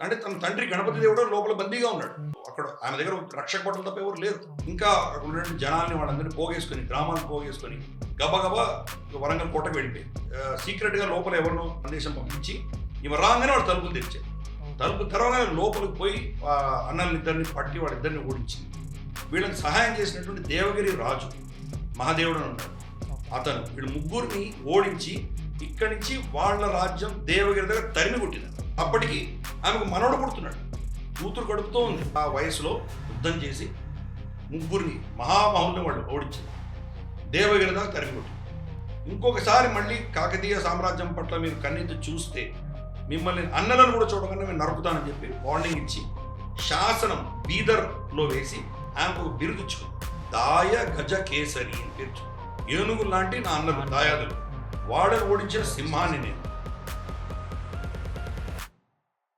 అంటే తన తండ్రి గణపతి దేవుడు లోపల బందీగా ఉన్నాడు. అక్కడ ఆయన దగ్గర రక్షక భటులు తప్ప ఎవరు లేరు. ఇంకా అక్కడ ఉన్నటువంటి జనాల్ని వాళ్ళందరినీ పోగేసుకొని, గ్రామాలను పోగేసుకొని గబగబా వరంగల్ కోటకు వెళ్ళిపోయి సీక్రెట్గా లోపల ఎవరినో సందేశం పంపించి ఈమె రాగానే వాడు తలుపులు తెరిచారు. తలుపు తెరవగానే లోపలికి పోయి అన్నలిద్దరిని పట్టి వాళ్ళిద్దరిని ఓడించి వీళ్ళకి సహాయం చేసినటువంటి దేవగిరి రాజు మహాదేవుడు అని ఉన్నాడు. అతను వీళ్ళు ముగ్గురిని ఓడించి ఇక్కడి నుంచి వాళ్ళ రాజ్యం దేవగిరి దగ్గర తరిమి కొట్టినారు. అప్పటికి ఆమెకు మనవడు పుడుతున్నాడు, కూతురు గడుపుతూ ఉంది. ఆ వయసులో యుద్ధం చేసి ముగ్గురిని మహామహుల్ని వాళ్ళు ఓడించారు, దేవగిరి దాకా తరిమి కొట్టింది. ఇంకొకసారి మళ్ళీ కాకతీయ సామ్రాజ్యం పట్ల మీరు కన్నెత్తి చూస్తే మిమ్మల్ని అన్నలను కూడా చూడకుండా నేను నరుకుతానని చెప్పి వార్నింగ్ ఇచ్చి శాసనం బీదర్లో వేసి ఆమెకు బిరుదిచ్చుకుంది. దాయ గజ కేసరి అని పేర్చు. ఏనుగు లాంటి నా అన్నలు దాయాదులు, వాళ్ళని ఓడించిన సింహాన్ని నేను.